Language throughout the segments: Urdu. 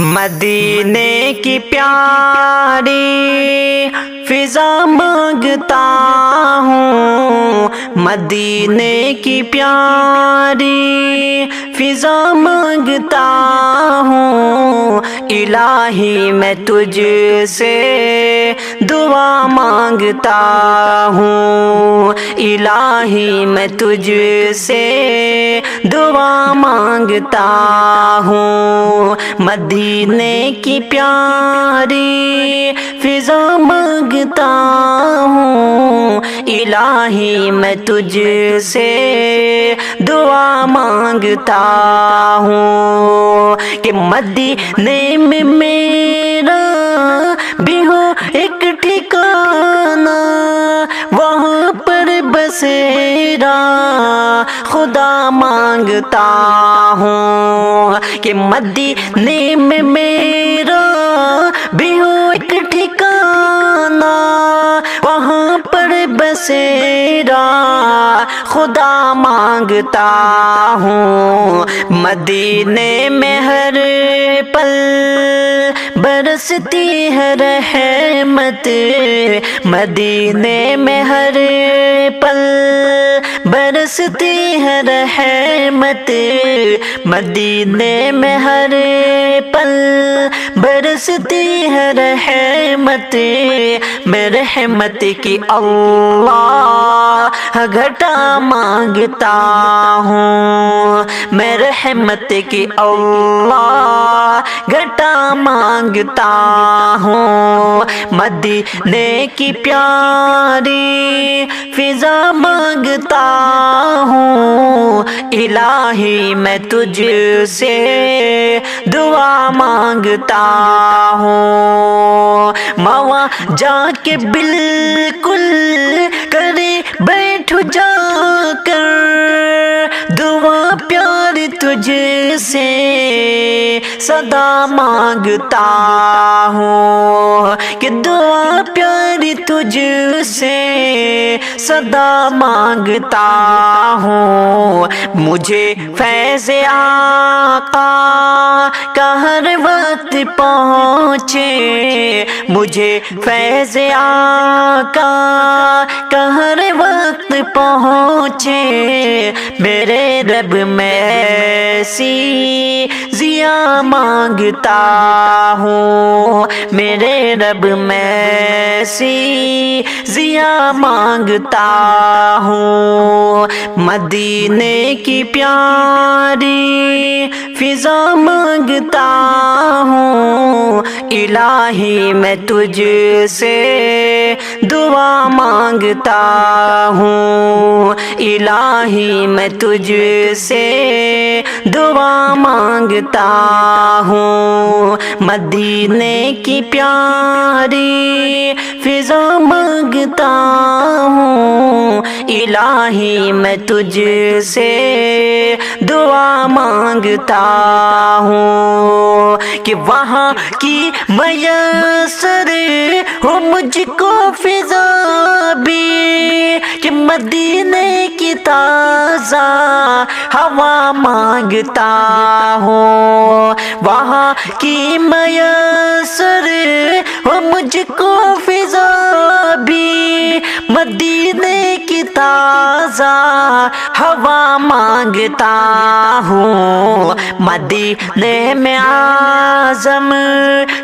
مدینے کی پیاری فضا مانگتا ہوں، مدینے کی پیاری فضا مانگتا ہوں، الہی میں تجھ سے دعا مانگتا ہوں، الہی میں تجھ سے دعا مانگتا ہوں، مدینے کی پیاری فضا مانگتا ہوں، الہی میں تجھ سے دعا مانگتا ہوں کہ مدینے میں میرا بھی ہو ایک ٹھکانہ، وہاں پر بسیرا خدا مانگتا ہوں کہ مدینے میں میرا بھی ہو ایک ٹھکانہ، وہاں پر بسیرا خدا مانگتا ہوں، مدینے میں ہر پل برستی ہے رحمت، مدینے میں ہر پل برستی ہے رحمت، مدینے میں ہر پل برستی ہے رحمت، میں رحمت کی اللہ گھٹا مانگتا ہوں، میں رحمت کی اللہ گھٹا مانگتا ہوں، مدینے کی پیاری فضا مانگتا ہوں، الہی میں تجھ سے دعا مانگتا ہوں، ماں جا کے بالکل کرے بیٹھ جا کر دعا پیار تجھ سے صدا مانگتا ہوں کہ دعا پیار تجھ سے صدا مانگتا ہوں، مجھے فیض آقا کا ہر وقت پہنچے، مجھے فیض آقا کا ہر وقت پہنچے، میرے رب میں ایسی ضیا مانگتا ہوں، میرے رب میں ایسی ضیا مانگتا ہوں، مدینے کی پیاری فضا مانگتا ہوں، الہی میں تجھ سے دعا مانگتا ہوں، الہی میں تجھ سے دعا مانگتا ہوں، مدینے کی پیاری فضا مانگتا ہوں، الہی میں تجھ سے دعا مانگتا ہوں کہ وہاں کی میسر ہو مجھ کو فضا بھی، کہ مدینے کی تازہ ہوا مانگتا ہوں، وہاں کی میسر ہو مجھ کو فضا بھی، مدینے کی تازہ ہوا مانگتا ہوں، مدینے میں اعظم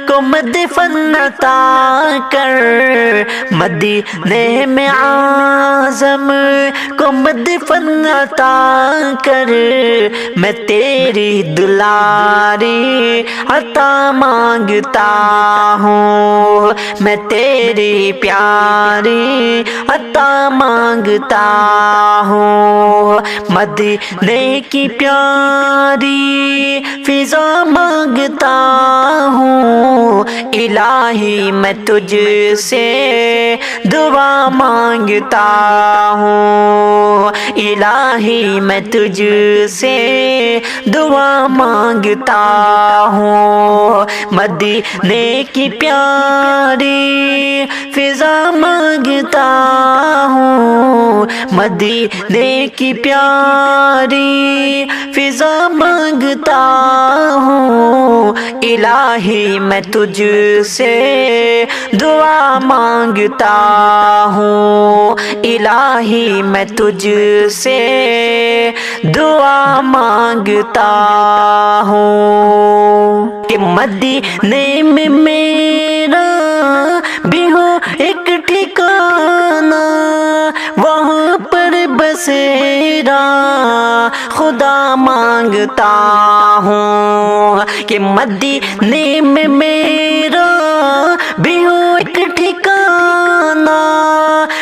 کو مدفن عطا کر، مدینے میں اعظم کو مدفن عطا کر، میں تیری دلاری عطا مانگتا ہوں، میں تیری پیاری عطا مانگتا ہوں، مدینے کی پیاری فضا مانگتا ہوں، الہی میں تجھ سے دعا مانگتا ہوں، الہی میں تجھ سے دعا مانگتا ہوں، مدینے کی پیاری فضا مانگتا ہوں، مدینے کی پیاری فضا مانگتا ہوں، الہی میں تجھ سے دعا مانگتا ہوں، الہی میں تجھ سے دعا مانگتا ہوں کہ مدینے میں میرا بھی ہو ایک ٹھکانہ، وہاں پر بسیرا خدا مانگتا ہوں کہ مدینے میں میرا بھی ہو ایک ٹھکانہ،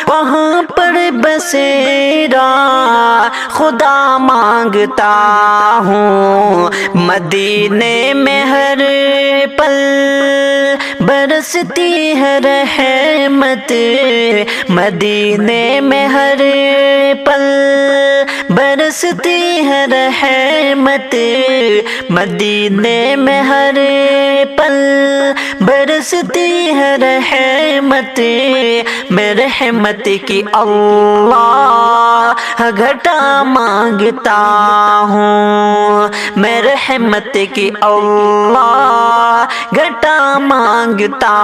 وہاں پر بسیرا خدا مانگتا ہوں، مدینے میں ہر پل برستی ہے رحمت، مدینے میں ہر پل برستی ہے رحمت، مدینے میں ہر پل برستی ہے رحمت، میں رحمت کی اللہ گھٹا مانگتا ہوں، میں رحمت کی اللہ گھٹا مانگتا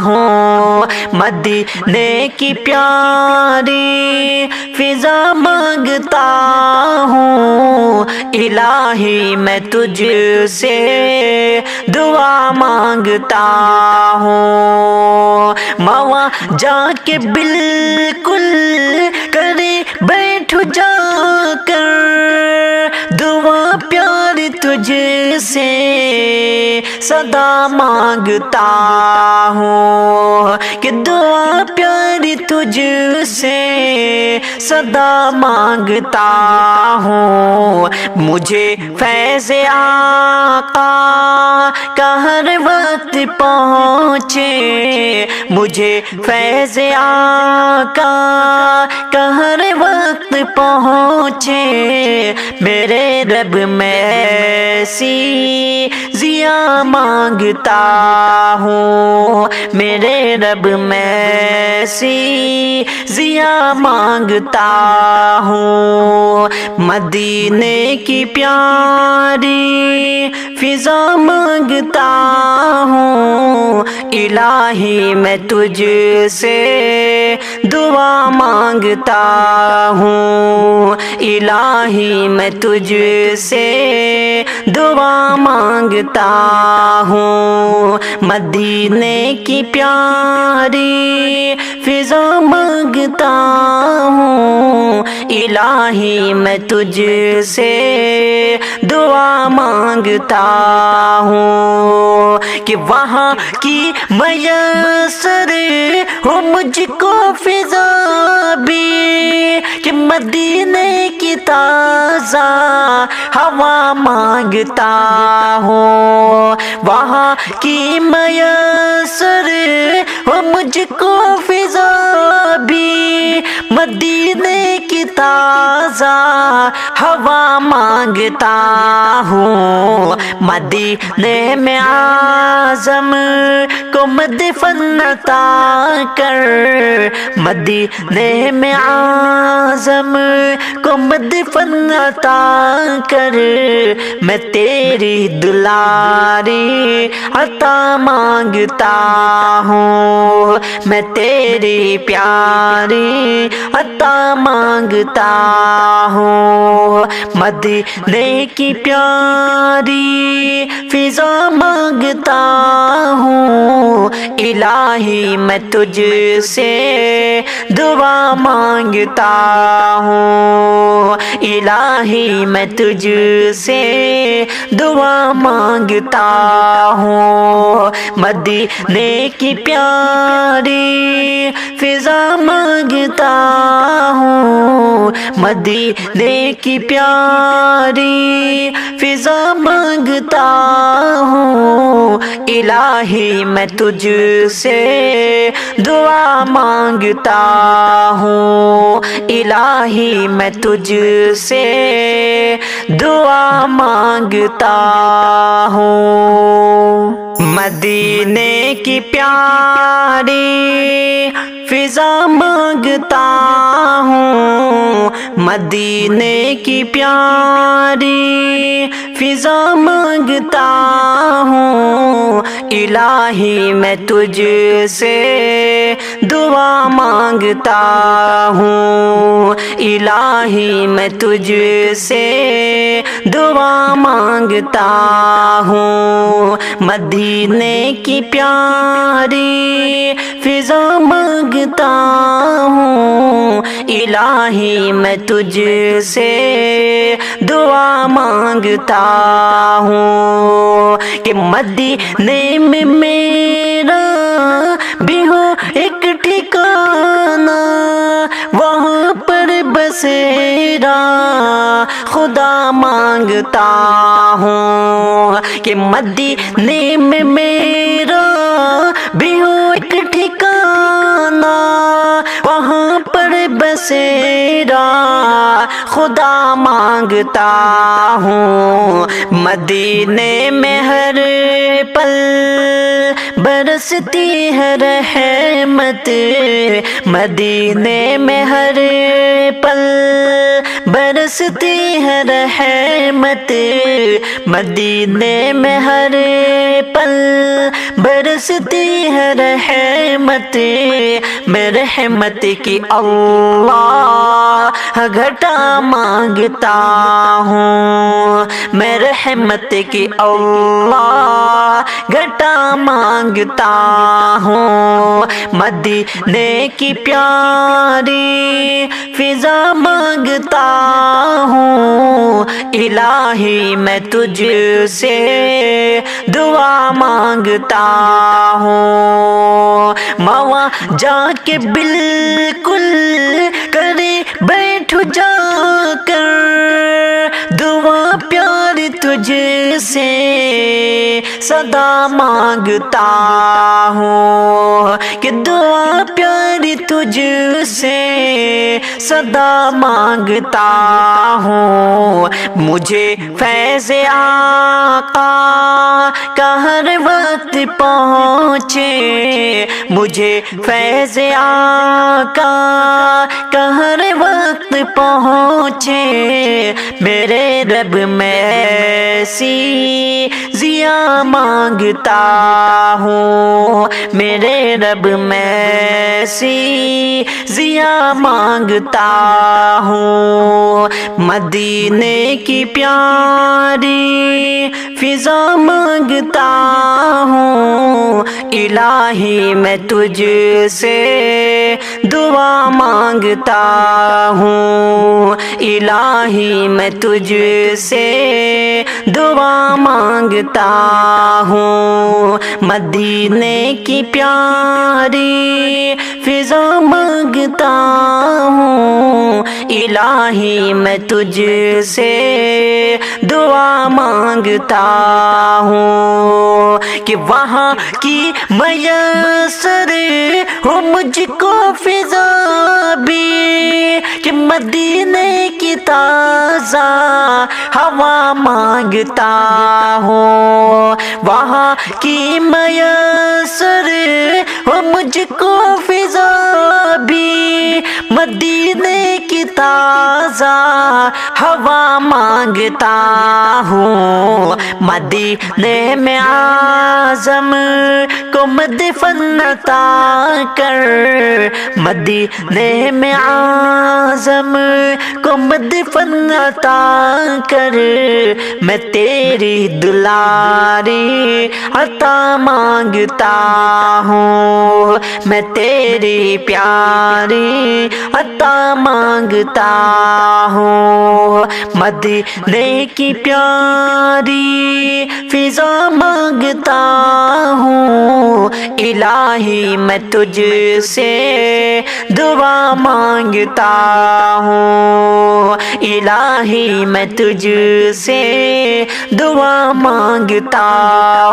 ہوں، مدینے کی پیاری فضا مانگتا ہوں، الہی میں تجھ سے دعا مانگتا ہوں، ماں جا کے بالکل کرے بیٹھ جا کر دعا پیار تجھ سے صدا مانگتا ہوں کہ دعا پیاری تجھ سے صدا مانگتا ہوں، مجھے فیض آقا کا ہر وقت پہنچے، مجھے فیض آقا کا ہر وقت پہنچے، میرے رب میں ایسی ضیا مانگتا ہوں، میرے رب میں ایسی ضیا مانگتا ہوں، مدینے کی پیاری فضا مانگتا ہوں، الہی میں تجھ سے دعا مانگتا ہوں، الہی میں تجھ سے دعا مانگتا ہوں، مدینے کی پیاری فضا مانگتا ہوں، الہی میں تجھ سے دعا مانگتا ہوں کہ وہاں کی میسر ہو مجھ کو فضا بھی، کہ مدینے کی تازہ ہوا مانگتا ہوں، وہاں کی میسر ہو مجھ کو فضا بھی، مدینے کی تازہ ہوا مانگتا ہوں، مدینے میں اعظم کو مدفن عطا کر، مدینے میں اعظم کو مدفن عطا کر، میں تیری دلاری عطا مانگتا ہوں، میں تیری پیاری عطا مانگتا ہوں، مدینے کی پیاری فضا مانگتا ہوں، الہی میں تجھ سے دعا مانگتا ہوں، الہی میں تجھ سے دعا مانگتا ہوں، مدینے کی پیاری فضا مانگتا ہوں، مدینے کی پیاری فضا مانگتا ہوں، الہی میں تجھ سے دعا مانگتا ہوں، الہی میں تجھ سے دعا مانگتا ہوں، مدینے کی پیاری فضا مانگتا ہوں، مدینے کی پیاری فضا مانگتا ہوں، الہی میں تجھ سے دعا مانگتا ہوں، الہی میں تجھ سے دعا مانگتا ہوں، مدینے کی پیاری فضا مانگتا ہوں، الہی میں تجھ سے دعا مانگتا ہوں کہ مدینے میں میرا بھی ہو ایک ٹھکانہ، وہاں پر بسیرا خدا مانگتا ہوں کہ مدینے میں میرا بھی ہو ایک ٹھکانہ، وہاں پر بسیرا خدا مانگتا ہوں، مدینے میں ہر پل برستی ہے رحمت، مدینے میں ہر پل برستی ہے رحمت، مدینے میں ہر پل برستی ہے رحمت، میں رحمت کی اللہ گھٹا مانگتا ہوں، میں رحمت کی اللہ گھٹا مانگتا ہوں، مدینے کی پیاری فضا مانگتا ہوں، الہی میں تجھ سے دعا مانگتا ہوں، ماں جا کے بالکل کرے بیٹھ جا کر دعا پیار تجھ سے صدا مانگتا ہوں کہ دعا پیار تجھ سے صدا مانگتا ہوں، مجھے فیض آقا کا ہر وقت پہنچے، مجھے فیض آقا کا ہر وقت پہنچے، میرے رب میں ایسی ضیا مانگتا ہوں، میرے رب میں ایسی ضیا مانگتا ہوں، مدینے کی پیاری فضا مانگتا ہوں، الہی میں تجھ سے دعا مانگتا ہوں، الہی میں تجھ سے دعا مانگتا ہوں، مدینے کی پیاری فضا مانگتا ہوں، الہی میں تجھ سے دعا مانگتا ہوں کہ وہاں کی میسر ہو مجھ کو فضا بھی، کہ مدینے کی تازہ ہوا مانگتا ہوں، وہاں کی میسر ہو مجھ کو فضا بھی، مدینے کی تازہ ہوا مانگتا ہوں، مدینے میں اعظم کو مدفن عطا کر، مدینے میں اعظم کو مدفن عطا کر، میں تیری دلاری عطا مانگتا ہوں، میں تیری پیاری عطا مانگتا ہوں، مدینے کی پیاری فضا مانگتا ہوں، الہی میں تجھ سے دعا مانگتا ہوں، الہی میں تجھ سے دعا مانگتا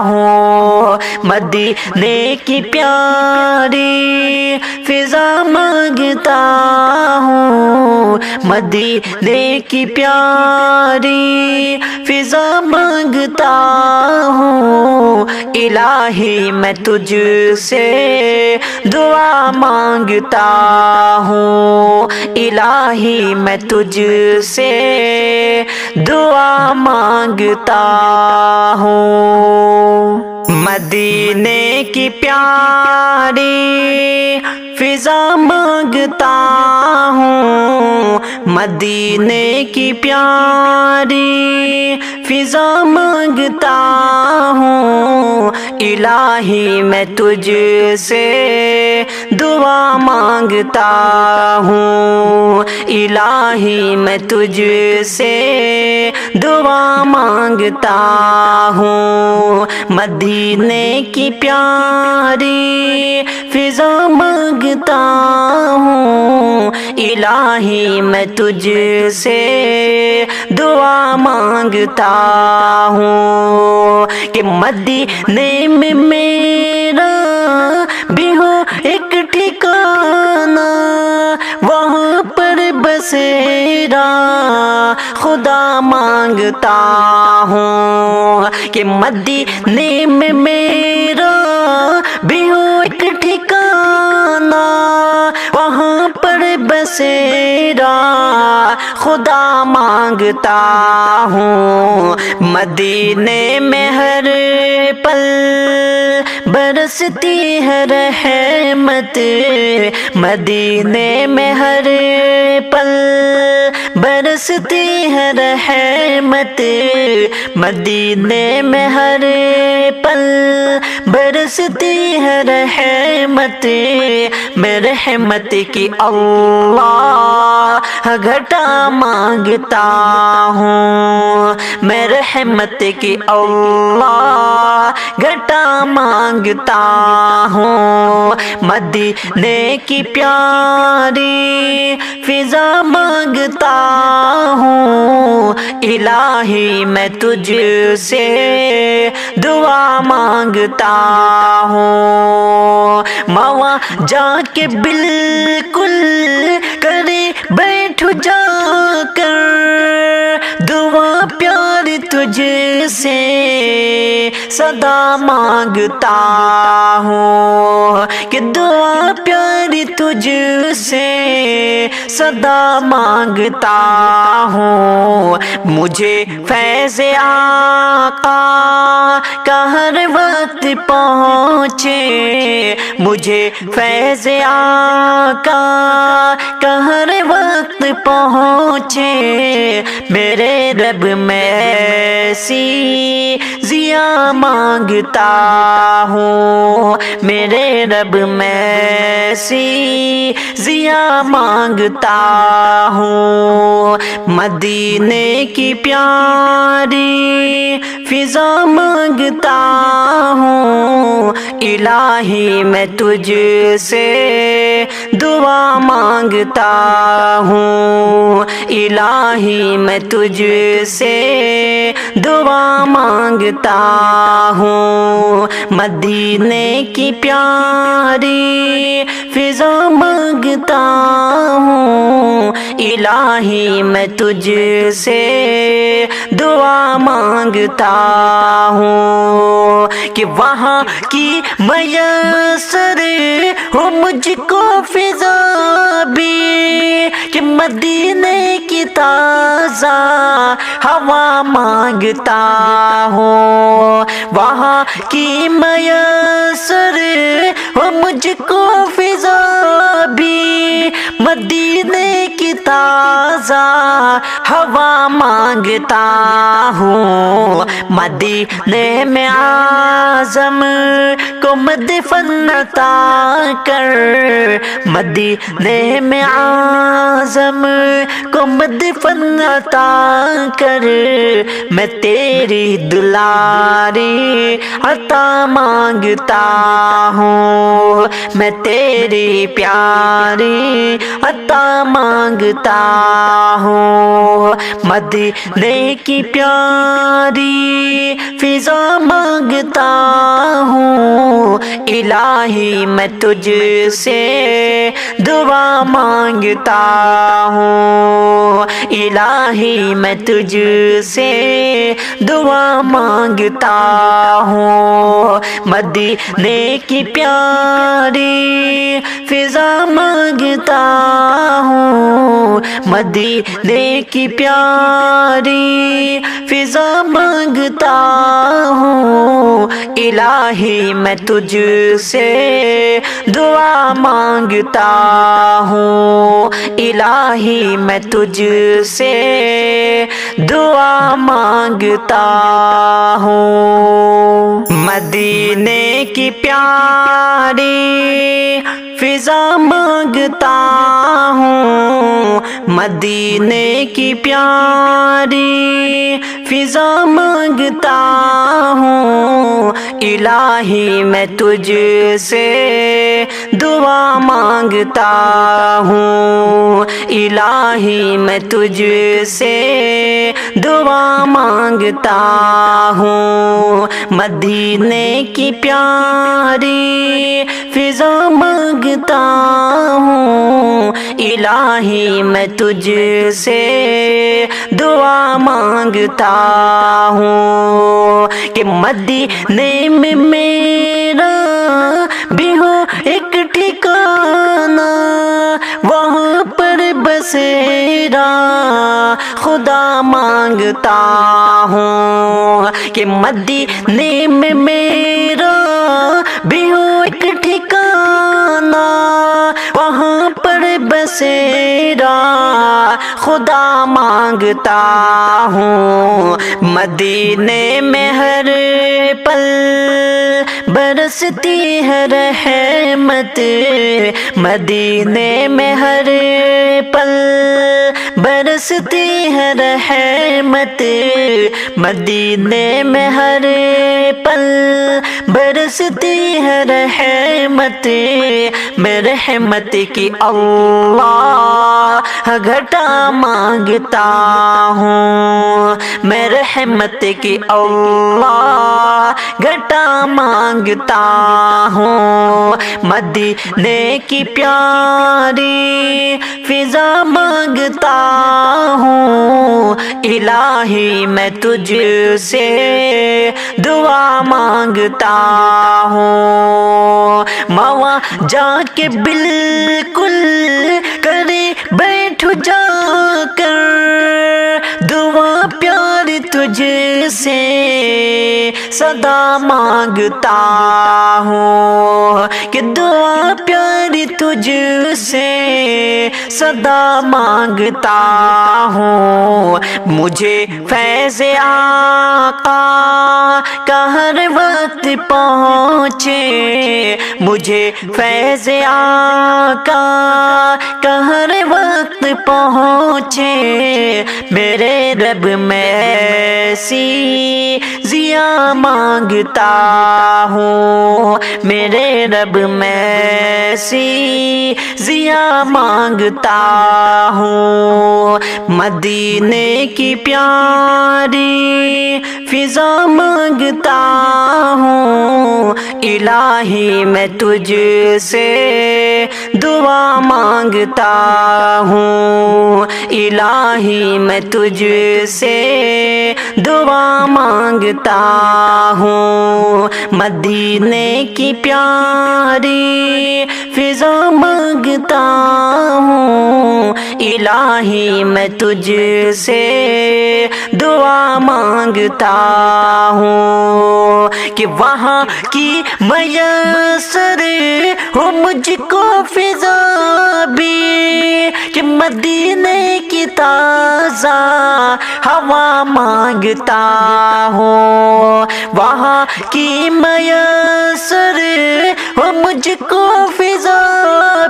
ہوں، مدینے کی پیاری فضا مانگتا ہوں، مدینے کی پیاری فضا مانگتا ہوں، الہی میں تجھ سے دعا مانگتا ہوں، الہی میں تجھ سے دعا مانگتا ہوں۔ مدینے کی پیاری فضا مانگتا ہوں، مدینے کی پیاری فضا مانگتا ہوں، الہی میں تجھ سے دعا مانگتا ہوں، الہی میں تجھ سے دعا مانگتا ہوں، مدینے کی پیاری فضا مانگتا ہوں، الہی میں تجھ سے دعا مانگتا ہوں، کہ مدینے میں میرا بھی ہو ایک ٹھکانہ، وہاں پر بسیرا خدا مانگتا ہوں، کہ مدینے میں میرا بھی ہو ایک ٹھکانہ، وہاں پر بسیرا خدا مانگتا ہوں، مدینے میں ہر پل برستی ہے رحمت، مدینے میں ہر پل برستی ہے رحمت، مدینے میں ہر پل برستی ہے رحمت، میں رحمت کی اللہ گھٹا مانگتا ہوں، میں رحمت کی اللہ گھٹا مانگتا ہوں، مدینے کی پیاری فضا مانگتا ہوں، الہی میں تجھ سے دعا مانگتا ہوں، ماں جا کے بالکل کرے بیٹھ جا کر دعا پیار تجھ سے صدا مانگتا ہوں، کہ دعا پیار تجھ سے صدا مانگتا ہوں، مجھے فیض آقا کا ہر وقت پہنچے، مجھے فیض آقا کا ہر وقت پہنچے، میرے رب میں ایسی ضیا مانگتا ہوں، میرے رب میں ایسی ضیا مانگتا ہوں، مدینے کی پیاری فضا مانگتا ہوں، الہی میں تجھ سے دعا مانگتا ہوں، الہی میں تجھ سے دعا مانگتا ہوں، مدینے کی پیاری فضا مانگتا ہوں، الہی میں تجھ سے دعا مانگتا ہوں، کہ وہاں کی میسر ہو مجھ کو فضا بھی، کہ مدینے کی تازہ ہوا مانگتا ہوں، وہاں کی میسر ہو مجھ کو فضا بھی، مدینے کی تازہ ہوا مانگتا ہوں، مدینے میں اعظم کو مدفن عطا کر، مدینے میں اعظم کو مدفن عطا کر، میں تیری دلاری عطا مانگتا ہوں، میں تیری پیاری عطا مانگتا ہوں، مدینے کی پیاری فضا مانگتا ہوں، الہی میں تجھ سے دعا مانگتا ہوں، الہی میں تجھ سے دعا مانگتا ہوں، مدینے کی پیاری فضا مانگتا ہوں، مدینے کی پیاری فضا مانگتا ہوں، الہی میں تجھ سے دعا مانگتا ہوں، الہی میں تجھ سے دعا مانگتا ہوں، مدینے کی پیاری فضا مانگتا ہوں، مدینے کی پیاری فضا مانگتا ہوں، الہی میں تجھ سے دعا مانگتا ہوں، الہی میں تجھ سے دعا مانگتا ہوں، مدینے کی پیاری فضا مانگتا ہوں، الہی میں تجھ سے دعا مانگتا ہوں، کہ مدینے میں میرا بھی ہو ایک ٹھکانہ، وہاں پر بسیرا خدا مانگتا ہوں، کہ مدینے میں میرا بھی ہو ایک ٹھکانہ، وہاں پر بسیرا خدا مانگتا ہوں، مدینے میں ہر پل برستی ہے رحمت، مدینے میں ہر پل برستی ہے رحمت، مدینے میں ہر پل برستی ہے رحمت، میں رحمت کی اللہ گھٹا مانگتا ہوں، میں رحمت کی اللہ گھٹا مانگتا ہوں، مدینے کی پیاری فضا مانگتا ہوں، الہی میں تجھ سے دعا مانگتا ہوں، موا جا کے بالکل کرے بیٹھ جا کر دعا پیار تجھ سے صدا مانگتا ہوں، کہ دعا پیار تجھ سے صدا مانگتا ہوں، مجھے فیض آقا کا ہر وقت پہنچے، مجھے فیض آقا کا ہر وقت پہنچے، میرے رب میں ایسی ضیا مانگتا ہوں، میرے رب میں ایسی ضیا مانگتا ہوں، مدینے کی پیاری فضا مانگتا ہوں، الہی میں تجھ سے دعا مانگتا ہوں، الہی میں تجھ سے دعا مانگتا ہوں، مدینے کی پیاری فضا مانگتا ہوں، الہی میں تجھ سے دعا مانگتا ہوں، کہ وہاں کی میسر ہو مجھ کو فضا بھی، کہ مدینے کی تازہ ہوا مانگتا ہوں، وہاں کی میسر ہو مجھ کو فضا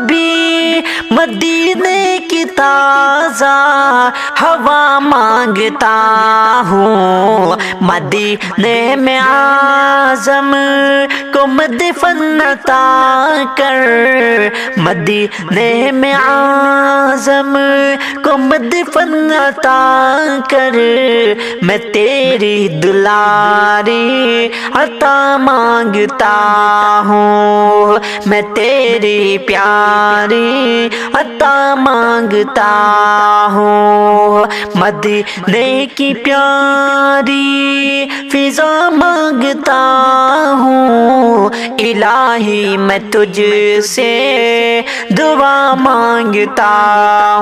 بھی، مدینے کی تازہ ہوا مانگتا ہوں، مدینے میں اعظم کو مدفن عطا کر، مدینے میں اعظم کو مدفن عطا کر، میں تیری دلاری عطا مانگتا ہوں، میں تیری پیاری عطا مانگتا ہوں، مدینے کی پیاری فضا مانگتا ہوں، الہی میں تجھ سے دعا مانگتا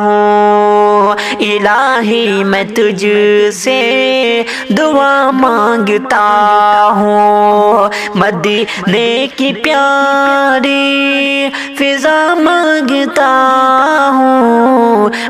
ہوں، الہی میں تجھ سے دعا مانگتا ہوں، مدینے کی پیاری فضا مانگتا